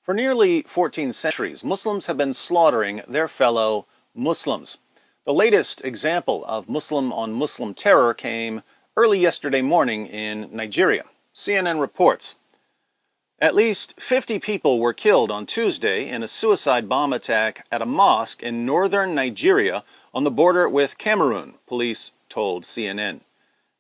For nearly 14 centuries, Muslims have been slaughtering their fellow Muslims. The latest example of Muslim-on-Muslim terror came early yesterday morning in Nigeria. CNN reports at least 50 people were killed on Tuesday in a suicide bomb attack at a mosque in northern Nigeria on the border with Cameroon, police told CNN.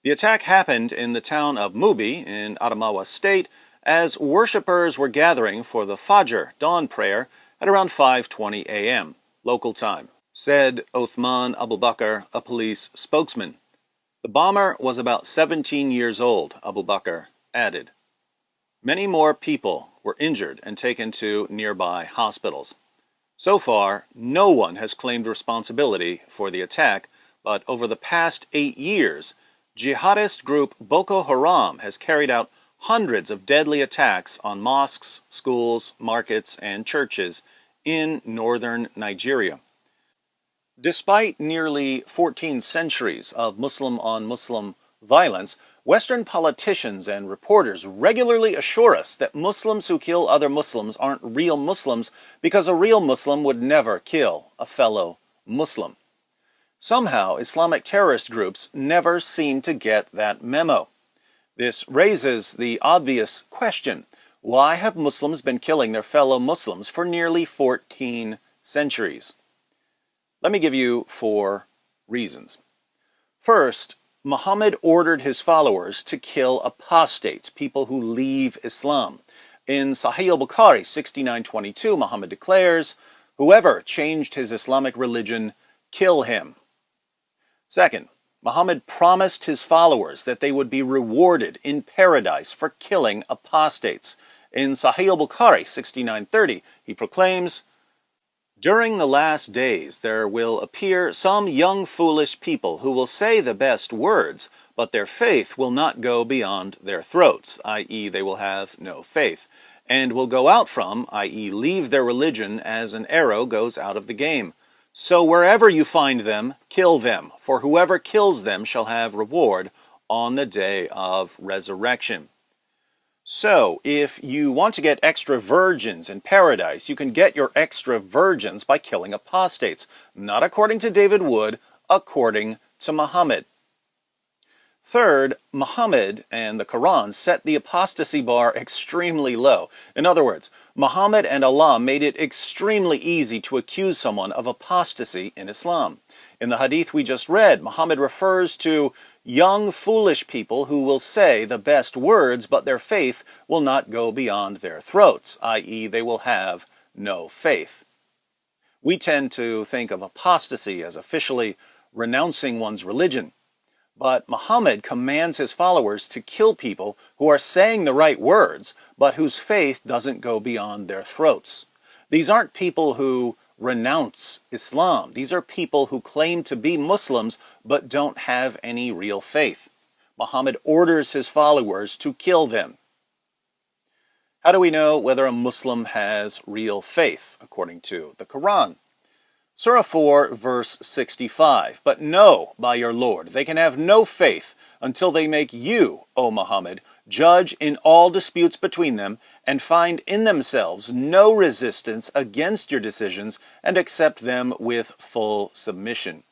The attack happened in the town of Mubi in Adamawa State as worshippers were gathering for the Fajr dawn prayer at around 5:20 a.m. local time, said Othman Abubakar, a police spokesman. The bomber was about 17 years old, Abubakar added. Many more people were injured and taken to nearby hospitals. So far, no one has claimed responsibility for the attack, but over the past 8 years, jihadist group Boko Haram has carried out hundreds of deadly attacks on mosques, schools, markets, and churches in northern Nigeria. Despite nearly 14 centuries of Muslim-on-Muslim violence, Western politicians and reporters regularly assure us that Muslims who kill other Muslims aren't real Muslims because a real Muslim would never kill a fellow Muslim. Somehow, Islamic terrorist groups never seem to get that memo. This raises the obvious question: why have Muslims been killing their fellow Muslims for nearly 14 centuries? Let me give you 4 reasons. First, Muhammad ordered his followers to kill apostates, people who leave Islam. In Sahih al-Bukhari 69:22, Muhammad declares, "Whoever changed his Islamic religion, kill him." Second, Muhammad promised his followers that they would be rewarded in paradise for killing apostates. In Sahih al-Bukhari 69:30, he proclaims, "During the last days there will appear some young foolish people who will say the best words, but their faith will not go beyond their throats," i.e. they will have no faith, "and will go out from," i.e. leave their religion as an arrow goes out of the game. So wherever you find them, kill them, for whoever kills them shall have reward on the day of resurrection. So, if you want to get extra virgins in paradise, you can get your extra virgins by killing apostates. Not according to David Wood, according to Muhammad. Third, Muhammad and the Quran set the apostasy bar extremely low. In other words, Muhammad and Allah made it extremely easy to accuse someone of apostasy in Islam. In the hadith we just read, Muhammad refers to young foolish people who will say the best words, but their faith will not go beyond their throats, i.e. they will have no faith. We tend to think of apostasy as officially renouncing one's religion. But Muhammad commands his followers to kill people who are saying the right words, but whose faith doesn't go beyond their throats. These aren't people who renounce Islam. These are people who claim to be Muslims, but don't have any real faith. Muhammad orders his followers to kill them. How do we know whether a Muslim has real faith, according to the Quran? Surah 4, verse 65, "But know by your Lord, they can have no faith until they make you, O Muhammad, judge in all disputes between them, and find in themselves no resistance against your decisions, and accept them with full submission."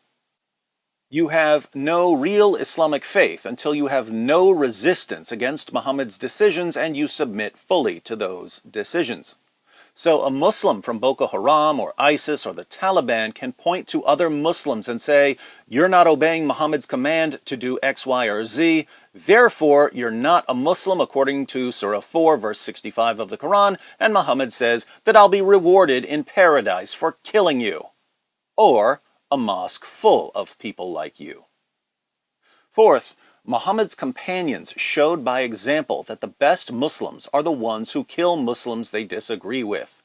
You have no real Islamic faith until you have no resistance against Muhammad's decisions and you submit fully to those decisions. So a Muslim from Boko Haram or ISIS or the Taliban can point to other Muslims and say, "You're not obeying Muhammad's command to do X, Y, or Z, therefore you're not a Muslim according to Surah 4, verse 65 of the Quran, and Muhammad says that I'll be rewarded in paradise for killing you." Or a mosque full of people like you. Fourth, Muhammad's companions showed by example that the best Muslims are the ones who kill Muslims they disagree with.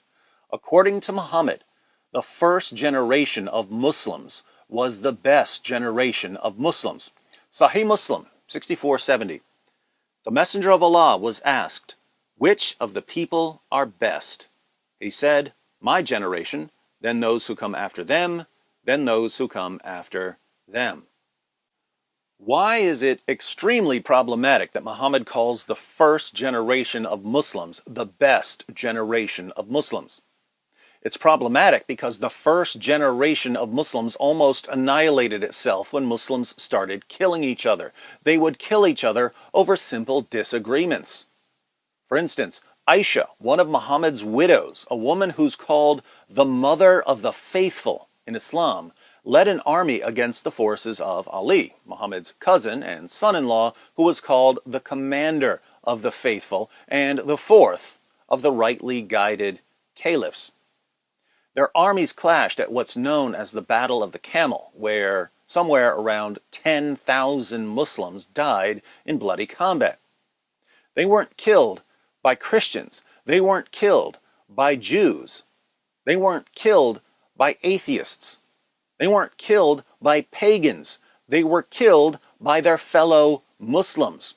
According to Muhammad, the first generation of Muslims was the best generation of Muslims. Sahih Muslim 6470. The Messenger of Allah was asked, "Which of the people are best?" He said, "My generation, then those who come after them, then those who come after them." Why is it extremely problematic that Muhammad calls the first generation of Muslims the best generation of Muslims? It's problematic because the first generation of Muslims almost annihilated itself when Muslims started killing each other. They would kill each other over simple disagreements. For instance, Aisha, one of Muhammad's widows, a woman who's called the mother of the faithful in Islam, led an army against the forces of Ali, Muhammad's cousin and son-in-law, who was called the commander of the faithful and the fourth of the rightly guided caliphs. Their armies clashed at what's known as the Battle of the Camel, where somewhere around 10,000 Muslims died in bloody combat. They weren't killed by Christians. They weren't killed by Jews. They weren't killed by atheists. They weren't killed by pagans. They were killed by their fellow Muslims.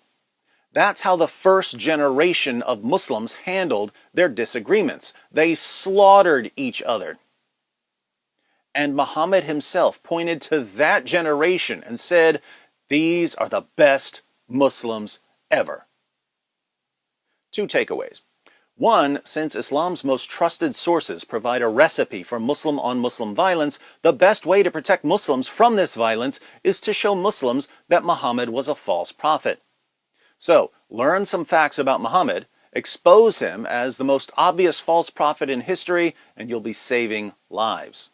That's how the first generation of Muslims handled their disagreements. They slaughtered each other. And Muhammad himself pointed to that generation and said, "These are the best Muslims ever." Two takeaways. One, since Islam's most trusted sources provide a recipe for Muslim-on-Muslim violence, the best way to protect Muslims from this violence is to show Muslims that Muhammad was a false prophet. So, learn some facts about Muhammad, expose him as the most obvious false prophet in history, and you'll be saving lives.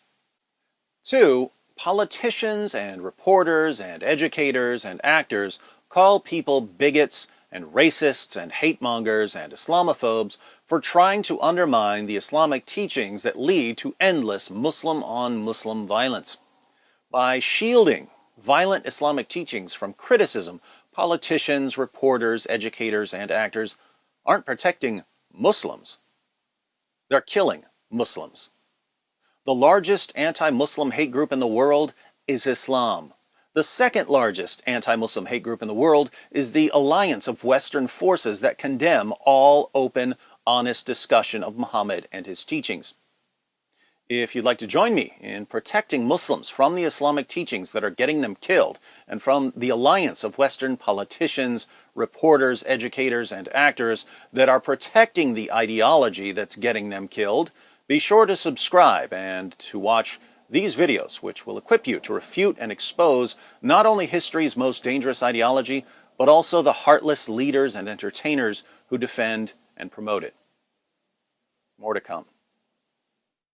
Two, politicians and reporters and educators and actors call people bigots and racists and hate-mongers and Islamophobes for trying to undermine the Islamic teachings that lead to endless Muslim-on-Muslim violence. By shielding violent Islamic teachings from criticism, politicians, reporters, educators, and actors aren't protecting Muslims. They're killing Muslims. The largest anti-Muslim hate group in the world is Islam. The second largest anti-Muslim hate group in the world is the alliance of Western forces that condemn all open, honest discussion of Muhammad and his teachings. If you'd like to join me in protecting Muslims from the Islamic teachings that are getting them killed, and from the alliance of Western politicians, reporters, educators, and actors that are protecting the ideology that's getting them killed, be sure to subscribe and to watch these videos, which will equip you to refute and expose not only history's most dangerous ideology, but also the heartless leaders and entertainers who defend and promote it. More to come.